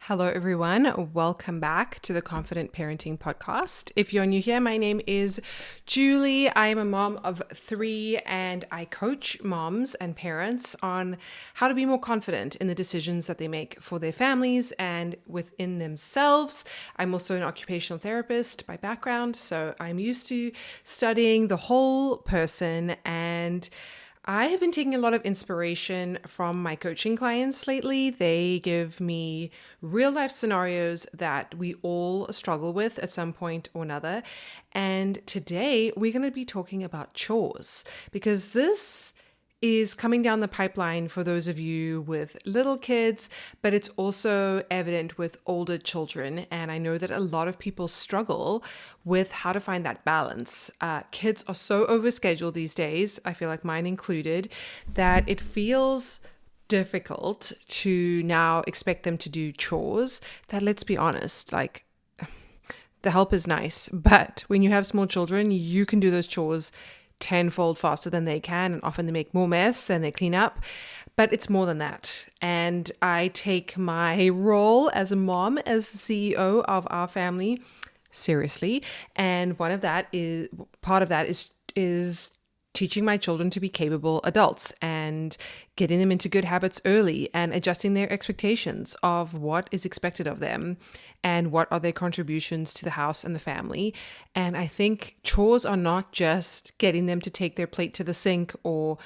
Hello, everyone. Welcome back to the Confident Parenting Podcast. If you're new here, my name is Julie. I am a mom of three, and I coach moms and parents on how to be more confident in the decisions that they make for their families and within themselves. I'm also an occupational therapist by background, so I'm used to studying the whole person, and I have been taking a lot of inspiration from my coaching clients lately. They give me real life scenarios that we all struggle with at some point or another. And today we're going to be talking about chores because this is coming down the pipeline for those of you with little kids, but it's also evident with older children. And I know that a lot of people struggle with how to find that balance. Kids are so overscheduled these days, I feel like mine included, that it feels difficult to now expect them to do chores that, let's be honest, like the help is nice, but when you have small children, you can do those chores tenfold faster than they can, and often they make more mess than they clean up. But it's more than that. And I take my role as a mom, as the CEO of our family, seriously. And part of that is teaching my children to be capable adults and getting them into good habits early and adjusting their expectations of what is expected of them and what are their contributions to the house and the family. And I think chores are not just getting them to take their plate to the sink or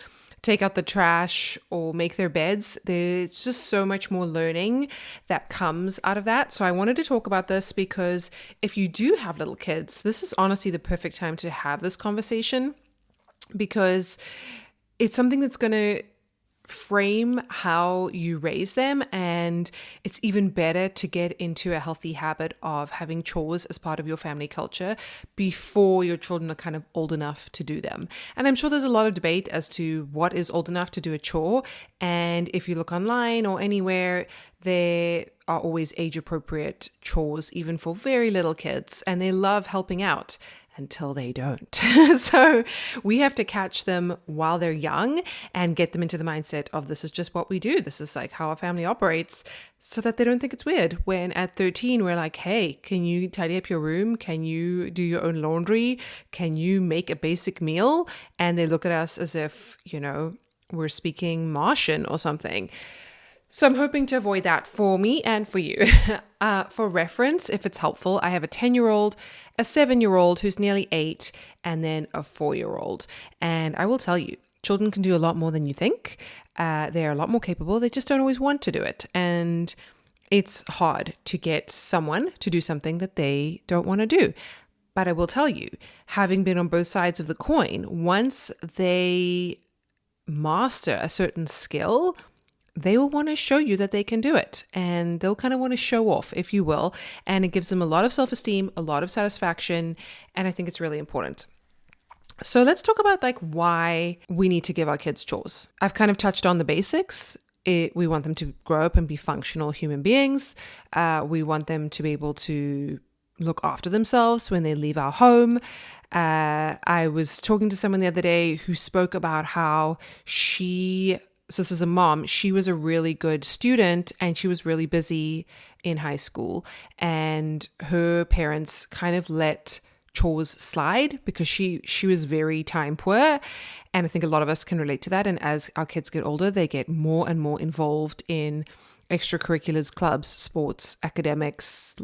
take out the trash or make their beds. There's just so much more learning that comes out of that. So I wanted to talk about this because if you do have little kids, this is honestly the perfect time to have this conversation, because it's something that's going to frame how you raise them. And it's even better to get into a healthy habit of having chores as part of your family culture before your children are kind of old enough to do them. And I'm sure there's a lot of debate as to what is old enough to do a chore. And if you look online or anywhere, there are always age appropriate chores, even for very little kids, and they love helping out until they don't. So we have to catch them while they're young and get them into the mindset of this is just what we do. This is like how our family operates, so that they don't think it's weird when at 13 we're like, hey, can you tidy up your room? Can you do your own laundry? Can you make a basic meal? And they look at us as if, we're speaking Martian or something. So I'm hoping to avoid that for me and for you. For reference, if it's helpful, I have a 10-year-old, a 7-year-old who's nearly 8, and then a 4-year-old. And I will tell you, children can do a lot more than you think. They're a lot more capable. They just don't always want to do it. And it's hard to get someone to do something that they don't want to do. But I will tell you, having been on both sides of the coin, once they master a certain skill, they will want to show you that they can do it, and they'll kind of want to show off, if you will, and it gives them a lot of self-esteem, a lot of satisfaction, and I think it's really important. So let's talk about why we need to give our kids chores. I've kind of touched on the basics. We want them to grow up and be functional human beings. We want them to be able to look after themselves when they leave our home. I was talking to someone the other day who spoke about how so this is a mom, she was a really good student and she was really busy in high school, and her parents kind of let chores slide because she was very time poor. And I think a lot of us can relate to that. And as our kids get older, they get more and more involved in extracurriculars, clubs, sports, academics,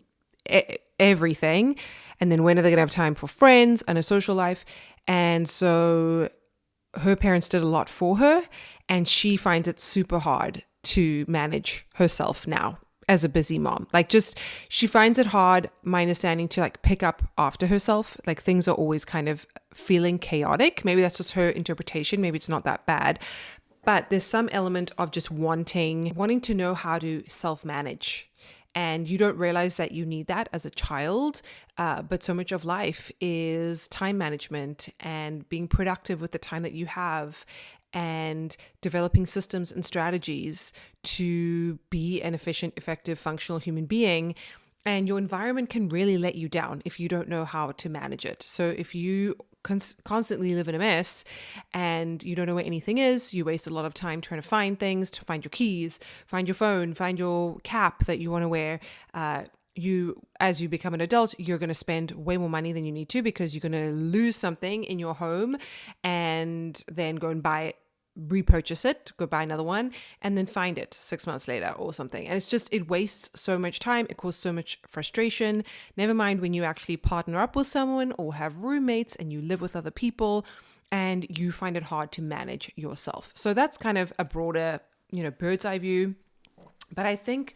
everything. And then when are they going to have time for friends and a social life? And so her parents did a lot for her, and she finds it super hard to manage herself now as a busy mom. She finds it hard, my understanding, to pick up after herself. Things are always kind of feeling chaotic. Maybe that's just her interpretation. Maybe it's not that bad. But there's some element of just wanting to know how to self-manage. And you don't realize that you need that as a child. But so much of life is time management and being productive with the time that you have and developing systems and strategies to be an efficient, effective, functional human being. And your environment can really let you down if you don't know how to manage it. So if you constantly live in a mess and you don't know where anything is. You waste a lot of time trying to find things, to find your keys, find your phone, find your cap that you want to wear. As you become an adult, you're going to spend way more money than you need to because you're going to lose something in your home and then go and buy it, repurchase it, go buy another one, and then find it 6 months later or something. And it wastes so much time. It causes so much frustration. Never mind when you actually partner up with someone or have roommates and you live with other people and you find it hard to manage yourself. So that's kind of a broader, bird's eye view. But I think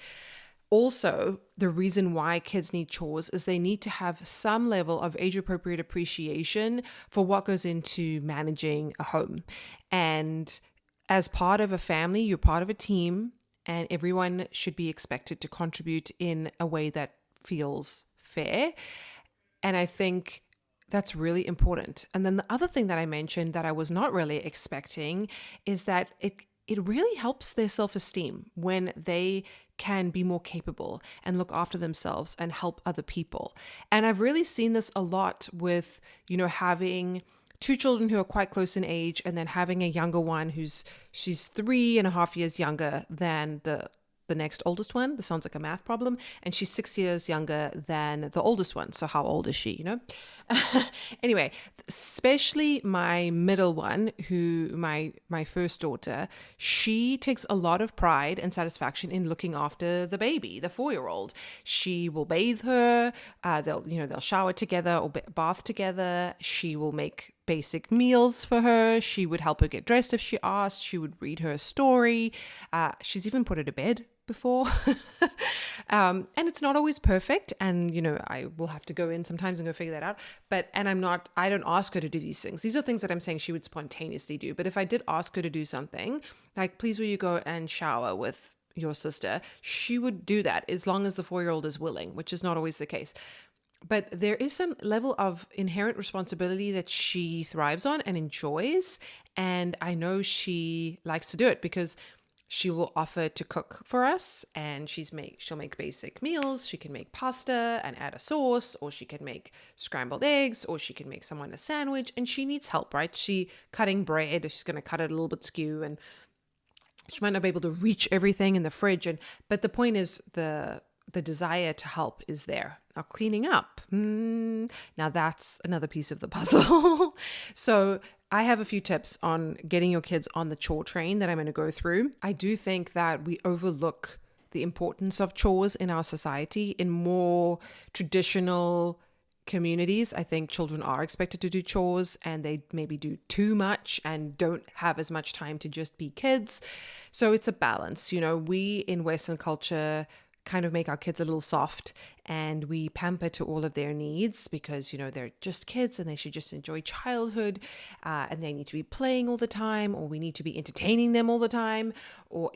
also, the reason why kids need chores is they need to have some level of age-appropriate appreciation for what goes into managing a home. And as part of a family, you're part of a team, and everyone should be expected to contribute in a way that feels fair. And I think that's really important. And then the other thing that I mentioned that I was not really expecting is that it really helps their self-esteem when they can be more capable and look after themselves and help other people. And I've really seen this a lot with, having two children who are quite close in age and then having a younger one she's 3.5 years younger than the next oldest one. This sounds like a math problem. And she's 6 years younger than the oldest one. So how old is she, Anyway, especially my middle one, my first daughter, she takes a lot of pride and satisfaction in looking after the baby, the 4-year-old. She will bathe her. They'll shower together or bath together. She will make basic meals for her. She would help her get dressed if she asked. She would read her a story. She's even put her to bed before. And it's not always perfect. And, I will have to go in sometimes and go figure that out. I don't ask her to do these things. These are things that I'm saying she would spontaneously do. But if I did ask her to do something, like, please, will you go and shower with your sister? She would do that as long as the 4-year-old is willing, which is not always the case. But there is some level of inherent responsibility that she thrives on and enjoys. And I know she likes to do it because she will offer to cook for us, and she'll make basic meals. She can make pasta and add a sauce, or she can make scrambled eggs, or she can make someone a sandwich, and she needs help, right? She cutting bread, she's going to cut it a little bit skew, and she might not be able to reach everything in the fridge. But the point is the desire to help is there. Now, cleaning up, now that's another piece of the puzzle. So I have a few tips on getting your kids on the chore train that I'm going to go through. I do think that we overlook the importance of chores in our society. In more traditional communities, I think children are expected to do chores and they maybe do too much and don't have as much time to just be kids. So it's a balance. We in Western culture kind of make our kids a little soft and we pamper to all of their needs because, they're just kids and they should just enjoy childhood and they need to be playing all the time, or we need to be entertaining them all the time, or,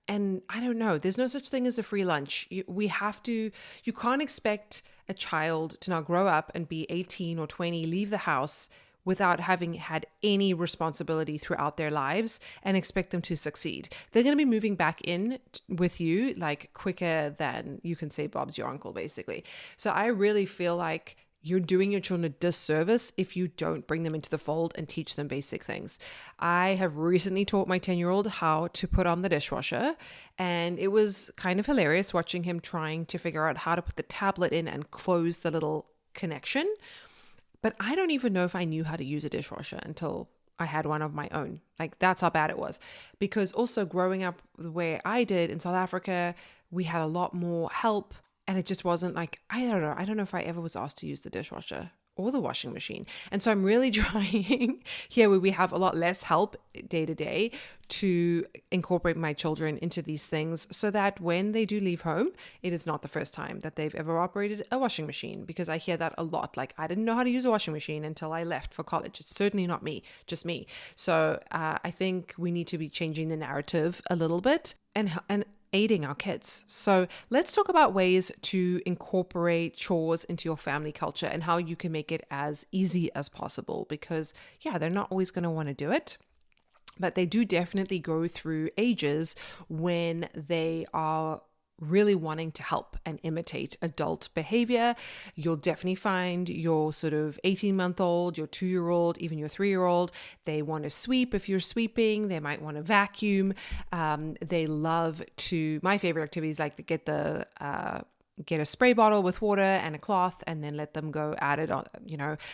and I don't know, there's no such thing as a free lunch. You can't expect a child to now grow up and be 18 or 20, leave the house without having had any responsibility throughout their lives and expect them to succeed. They're going to be moving back in with you like quicker than you can say Bob's your uncle, basically. So I really feel like you're doing your children a disservice if you don't bring them into the fold and teach them basic things. I have recently taught my 10-year-old how to put on the dishwasher, and it was kind of hilarious watching him trying to figure out how to put the tablet in and close the little connection. But I don't even know if I knew how to use a dishwasher until I had one of my own. Like, that's how bad it was. Because also growing up the way I did in South Africa, we had a lot more help. And it just wasn't like, I don't know if I ever was asked to use the dishwasher or the washing machine. And so I'm really trying here, where we have a lot less help day to day, to incorporate my children into these things so that when they do leave home, it is not the first time that they've ever operated a washing machine, because I hear that a lot. Like, I didn't know how to use a washing machine until I left for college. It's certainly not me, just me. So I think we need to be changing the narrative a little bit and aiding our kids. So let's talk about ways to incorporate chores into your family culture and how you can make it as easy as possible, because they're not always going to want to do it, but they do definitely go through ages when they are really wanting to help and imitate adult behavior. You'll definitely find your sort of 18-month-old, your 2-year-old, even your 3-year-old, they want to sweep if you're sweeping. They might want to vacuum. They love to, my favorite activity is like to get a spray bottle with water and a cloth and then let them go at it on,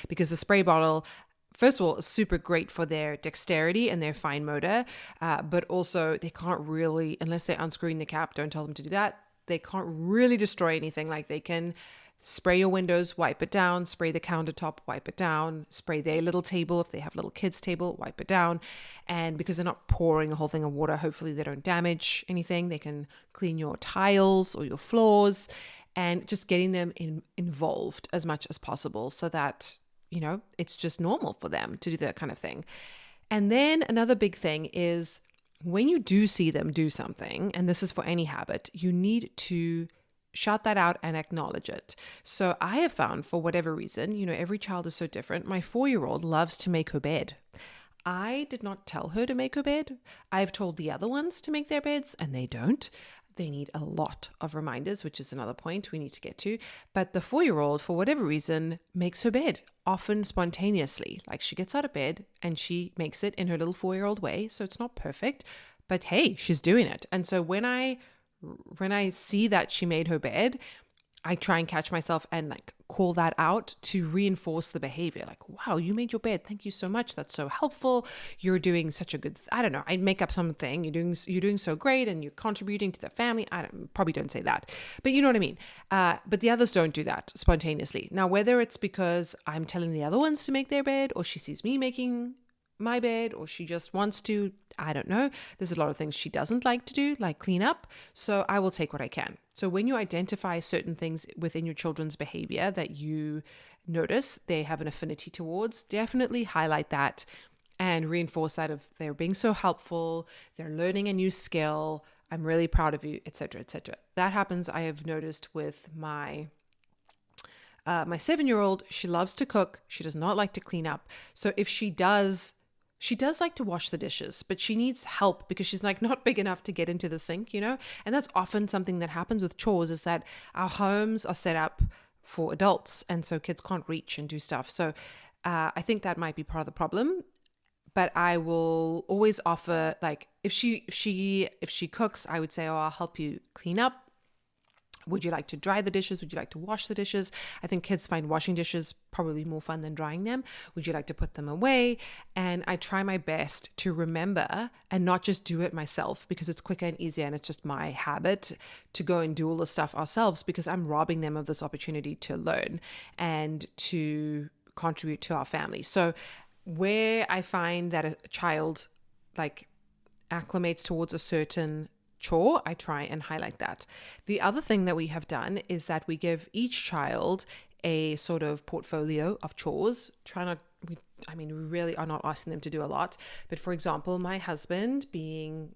because the spray bottle, first of all, is super great for their dexterity and their fine motor, but also they can't really, unless they're unscrewing the cap, don't tell them to do that, they can't really destroy anything. Like they can spray your windows, wipe it down, spray the countertop, wipe it down, spray their little table, if they have a little kids table, wipe it down. And because they're not pouring a whole thing of water, hopefully they don't damage anything. They can clean your tiles or your floors, and just getting them involved as much as possible so that it's just normal for them to do that kind of thing. And then another big thing is when you do see them do something, and this is for any habit, you need to shout that out and acknowledge it. So I have found, for whatever reason, every child is so different. My 4-year-old loves to make her bed. I did not tell her to make her bed. I've told the other ones to make their beds and they don't. They need a lot of reminders, which is another point we need to get to. But the 4-year-old, for whatever reason, makes her bed, often spontaneously. Like she gets out of bed and she makes it in her little 4-year-old way. So it's not perfect, but hey, she's doing it. And so when I see that she made her bed, I try and catch myself and like call that out to reinforce the behavior. Like, wow, you made your bed. Thank you so much. That's so helpful. You're doing such a good, I don't know, I make up something. You're doing so great and you're contributing to the family. Probably don't say that, but you know what I mean? But the others don't do that spontaneously. Now, whether it's because I'm telling the other ones to make their bed or she sees me making my bed or she just wants to, I don't know. There's a lot of things she doesn't like to do, like clean up. So I will take what I can. So when you identify certain things within your children's behavior that you notice they have an affinity towards, definitely highlight that and reinforce that of they're being so helpful, they're learning a new skill, I'm really proud of you, etc., etc. That happens, I have noticed, with my 7-year-old. She loves to cook. She does not like to clean up. So if she does like to wash the dishes, but she needs help because she's like not big enough to get into the sink, And that's often something that happens with chores, is that our homes are set up for adults. And so kids can't reach and do stuff. So I think that might be part of the problem. But I will always offer, like, if she cooks, I would say, oh, I'll help you clean up. Would you like to dry the dishes? Would you like to wash the dishes? I think kids find washing dishes probably more fun than drying them. Would you like to put them away? And I try my best to remember and not just do it myself, because it's quicker and easier and it's just my habit to go and do all the stuff ourselves, because I'm robbing them of this opportunity to learn and to contribute to our family. So where I find that a child like acclimates towards a certain chore, I try and highlight that. The other thing that we have done is that we give each child a sort of portfolio of chores. We really are not asking them to do a lot. But for example, my husband being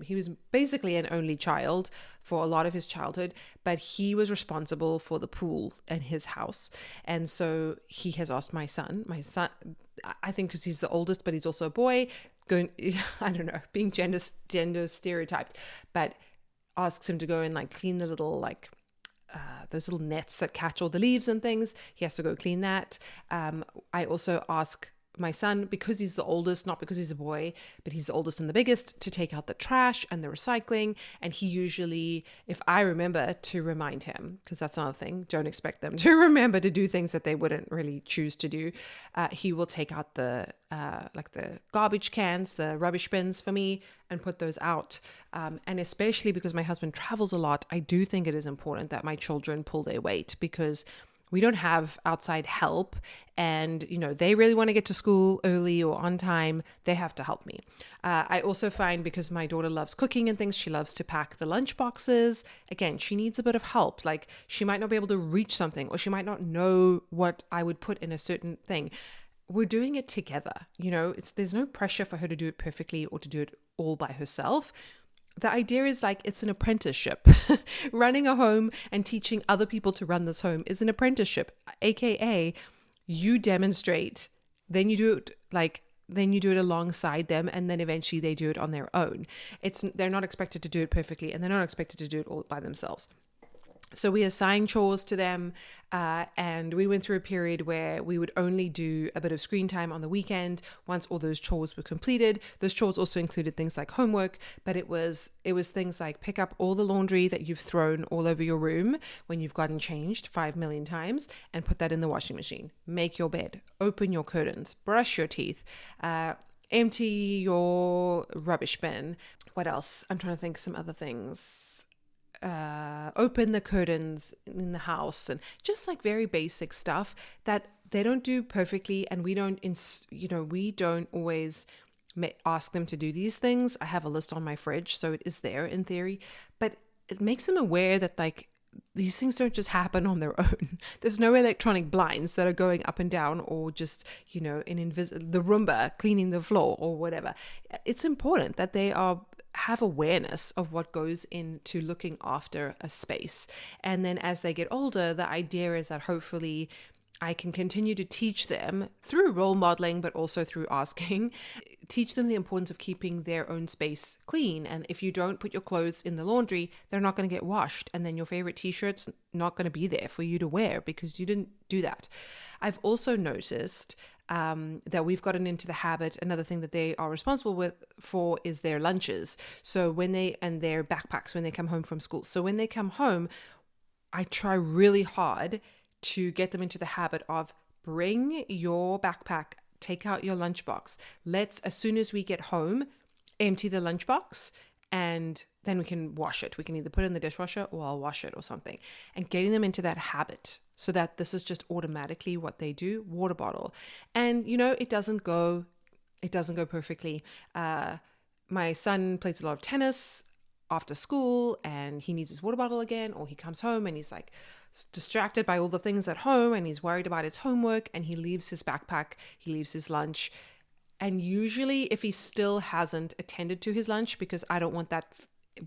he was basically an only child for a lot of his childhood, but he was responsible for the pool in his house. And so he has asked my son, I think because he's the oldest, but he's also a boy, I don't know, being gender stereotyped, but asks him to go and like clean the little those little nets that catch all the leaves and things. He has to go clean that. I also ask my son, because he's the oldest, not because he's a boy, but he's the oldest and the biggest, to take out the trash and the recycling. And he usually, if I remember to remind him, because that's another thing, don't expect them to remember to do things that they wouldn't really choose to do. He will take out the garbage cans, the rubbish bins for me, and put those out. And especially because my husband travels a lot, I do think it is important that my children pull their weight, because we don't have outside help, and they really want to get to school early or on time, they have to help me. I also find, because my daughter loves cooking and things, she loves to pack the lunch boxes. Again, she needs a bit of help. Like, she might not be able to reach something, or she might not know what I would put in a certain thing. We're doing it together. There's no pressure for her to do it perfectly or to do it all by herself. The idea is like it's an apprenticeship. Running a home and teaching other people to run this home is an apprenticeship, aka you demonstrate, then you do it like then you do it alongside them, and then eventually they do it on their own. They're not expected to do it perfectly, and they're not expected to do it all by themselves. So we assigned chores to them, and we went through a period where we would only do a bit of screen time on the weekend once all those chores were completed. Those chores also included things like homework, but it was things like pick up all the laundry that you've thrown all over your room when you've gotten changed 5 million times and put that in the washing machine. Make your bed, open your curtains, brush your teeth, empty your rubbish bin. What else? I'm trying to think some other things. Open the curtains in the house, and just like very basic stuff that they don't do perfectly, and we don't always ask them to do these things. I have a list on my fridge, so it is there in theory, but it makes them aware that like these things don't just happen on their own. There's no electronic blinds that are going up and down, or just, the Roomba cleaning the floor or whatever. It's important that they have awareness of what goes into looking after a space. And then as they get older, the idea is that hopefully I can continue to teach them through role modeling, but also through asking, teach them the importance of keeping their own space clean. And if you don't put your clothes in the laundry, they're not going to get washed. And then your favorite t-shirt's not going to be there for you to wear because you didn't do that. I've also noticed that we've gotten into the habit. Another thing that they are responsible for is their lunches. So and their backpacks when they come home from school. So when they come home, I try really hard to get them into the habit of bring your backpack, take out your lunchbox. As soon as we get home, empty the lunchbox, and then we can wash it. We can either put it in the dishwasher or I'll wash it or something. And getting them into that habit so that this is just automatically what they do. Water bottle. And, it doesn't go perfectly. My son plays a lot of tennis after school and he needs his water bottle again, or he comes home and he's like distracted by all the things at home and he's worried about his homework, and he leaves his backpack, he leaves his lunch. And usually if he still hasn't attended to his lunch, because I don't want that,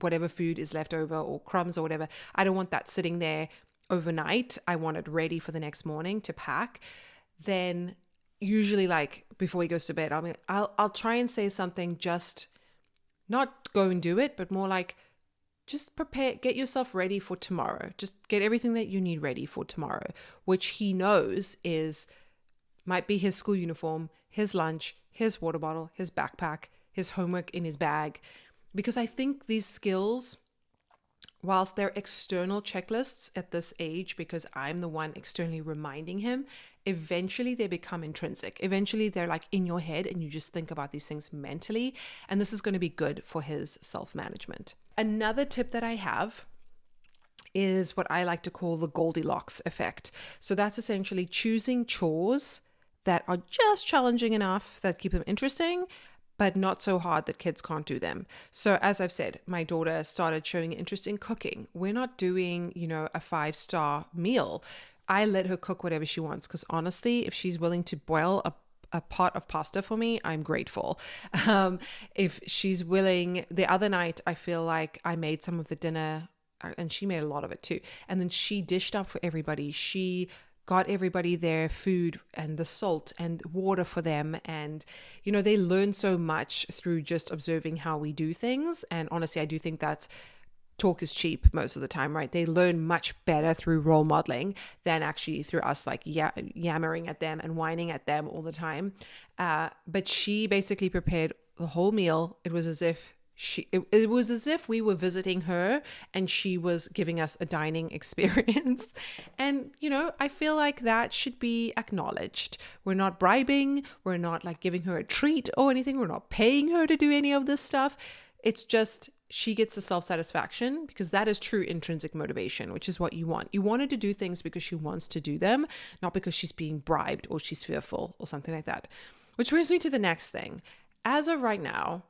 whatever food is left over or crumbs or whatever, I don't want that sitting there overnight. I want it ready for the next morning to pack. Then usually, like before he goes to bed, I'll try and say something, just not go and do it, but more like, just prepare, get yourself ready for tomorrow. Just get everything that you need ready for tomorrow, which he knows might be his school uniform, his lunch, his water bottle, his backpack, his homework in his bag. Because I think these skills, whilst they're external checklists at this age, because I'm the one externally reminding him, eventually they become intrinsic. Eventually they're like in your head and you just think about these things mentally. And this is going to be good for his self-management. Another tip that I have is what I like to call the Goldilocks effect. So that's essentially choosing chores that are just challenging enough that keep them interesting, but not so hard that kids can't do them. So as I've said, my daughter started showing interest in cooking. We're not doing, a 5-star meal. I let her cook whatever she wants, because honestly, if she's willing to boil a pot of pasta for me, I'm grateful. If she's willing, the other night, I feel like I made some of the dinner, and she made a lot of it too. And then she dished up for everybody. She got everybody their food and the salt and water for them. And, they learn so much through just observing how we do things. And honestly, I do think that talk is cheap most of the time, right? They learn much better through role modeling than actually through us like yammering at them and whining at them all the time. But she basically prepared the whole meal. It was as if we were visiting her and she was giving us a dining experience. And, I feel like that should be acknowledged. We're not bribing. We're not like giving her a treat or anything. We're not paying her to do any of this stuff. It's just she gets the self-satisfaction, because that is true intrinsic motivation, which is what you want. You want her to do things because she wants to do them, not because she's being bribed or she's fearful or something like that. Which brings me to the next thing. As of right now,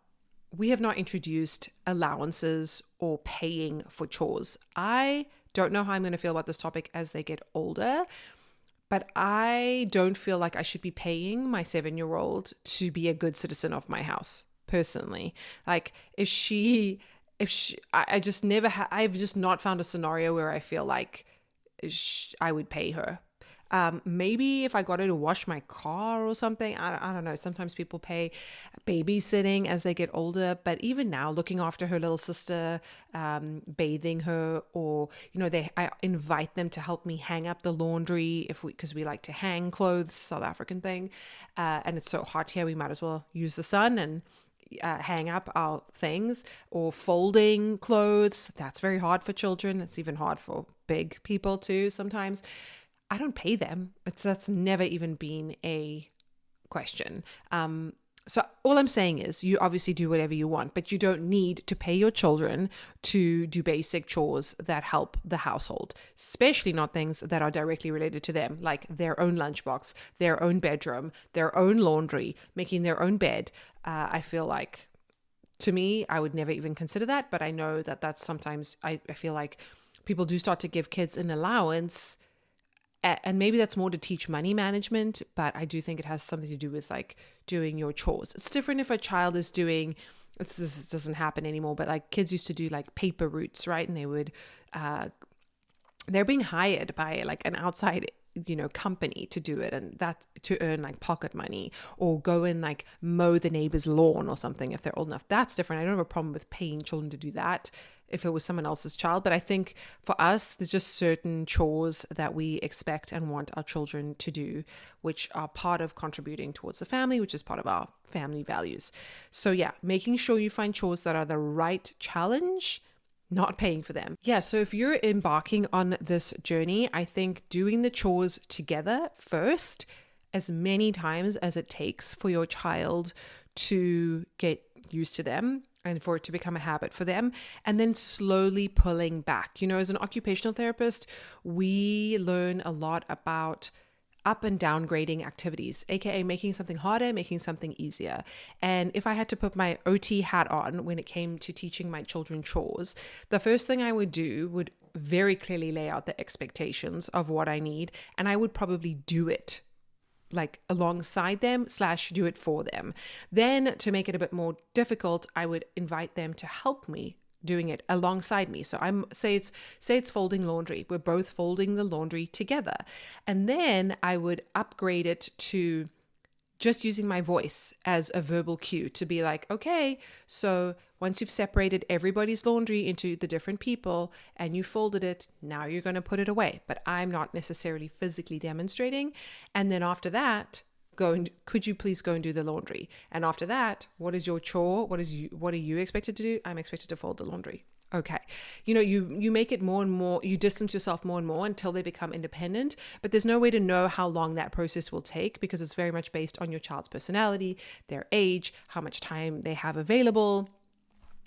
we have not introduced allowances or paying for chores. I don't know how I'm going to feel about this topic as they get older, but I don't feel like I should be paying my 7-year-old to be a good citizen of my house, personally. Like I've just not found a scenario where I feel like I would pay her. Maybe if I got her to wash my car or something, I don't know. Sometimes people pay babysitting as they get older, but even now, looking after her little sister, bathing her, or I invite them to help me hang up the laundry because we like to hang clothes, South African thing, and it's so hot here, we might as well use the sun and hang up our things, or folding clothes. That's very hard for children. It's even hard for big people too sometimes. I don't pay them. That's never even been a question. So all I'm saying is you obviously do whatever you want, but you don't need to pay your children to do basic chores that help the household, especially not things that are directly related to them, like their own lunchbox, their own bedroom, their own laundry, making their own bed. I feel like, to me, I would never even consider that, but I know that that's sometimes, I feel like people do start to give kids an allowance, and maybe that's more to teach money management, but I do think it has something to do with like doing your chores. It's different if a child is doing, this doesn't happen anymore, but like kids used to do like paper routes, right? And they would, they're being hired by like an outside company to do it, and that to earn like pocket money, or go and like mow the neighbor's lawn or something if they're old enough. That's different. I don't have a problem with paying children to do that if it was someone else's child, but I think for us, there's just certain chores that we expect and want our children to do, which are part of contributing towards the family, which is part of our family values. So yeah, making sure you find chores that are the right challenge, not paying for them. Yeah, so if you're embarking on this journey, I think doing the chores together first, as many times as it takes for your child to get used to them and for it to become a habit for them, and then slowly pulling back. As an occupational therapist, we learn a lot about up and downgrading activities, aka making something harder, making something easier. And if I had to put my OT hat on when it came to teaching my children chores, the first thing I would do would very clearly lay out the expectations of what I need, and I would probably do it like alongside them / do it for them. Then to make it a bit more difficult, I would invite them to help me doing it alongside me. So say it's folding laundry. We're both folding the laundry together. And then I would upgrade it to just using my voice as a verbal cue to be like, okay, so once you've separated everybody's laundry into the different people and you folded it, now you're going to put it away. But I'm not necessarily physically demonstrating. And then after that, could you please go and do the laundry? And after that, what is your chore? What are you expected to do? I'm expected to fold the laundry. Okay. You make it more and more, you distance yourself more and more until they become independent, but there's no way to know how long that process will take because it's very much based on your child's personality, their age, how much time they have available,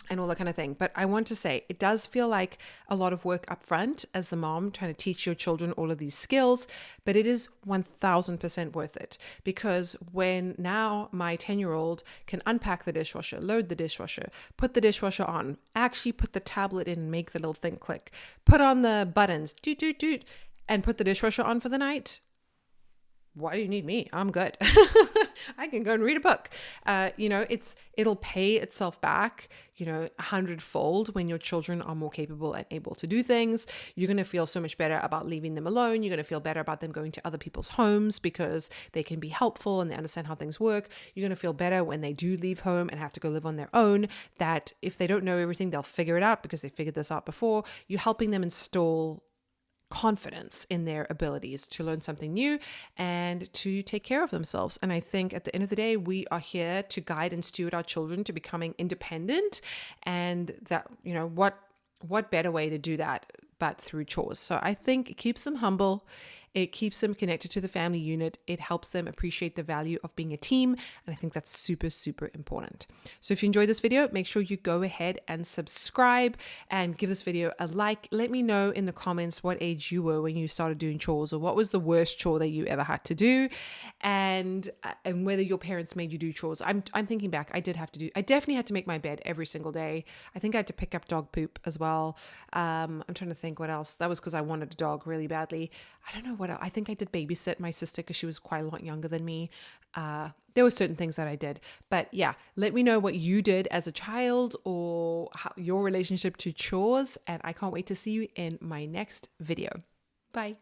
and all that kind of thing. But I want to say it does feel like a lot of work up front as the mom trying to teach your children all of these skills, but it is 1000% worth it, because when now my 10-year-old can unpack the dishwasher, load the dishwasher, put the dishwasher on, actually put the tablet in and make the little thing click, put on the buttons, doot, doot, doot, and put the dishwasher on for the night. Why do you need me? I'm good. I can go and read a book. It'll pay itself back, 100-fold when your children are more capable and able to do things. You're going to feel so much better about leaving them alone. You're going to feel better about them going to other people's homes because they can be helpful and they understand how things work. You're going to feel better when they do leave home and have to go live on their own, that if they don't know everything, they'll figure it out because they figured this out before. You're helping them install confidence in their abilities to learn something new and to take care of themselves. And I think at the end of the day, we are here to guide and steward our children to becoming independent. And that, what better way to do that but through chores? So I think it keeps them humble. It keeps them connected to the family unit. It helps them appreciate the value of being a team. And I think that's super, super important. So if you enjoyed this video, make sure you go ahead and subscribe and give this video a like. Let me know in the comments what age you were when you started doing chores, or what was the worst chore that you ever had to do, and whether your parents made you do chores. I'm thinking back, I definitely had to make my bed every single day. I think I had to pick up dog poop as well. I'm trying to think what else. That was because I wanted a dog really badly. I don't know what else. I think I did babysit my sister because she was quite a lot younger than me. There were certain things that I did. But yeah, let me know what you did as a child or your relationship to chores. And I can't wait to see you in my next video. Bye.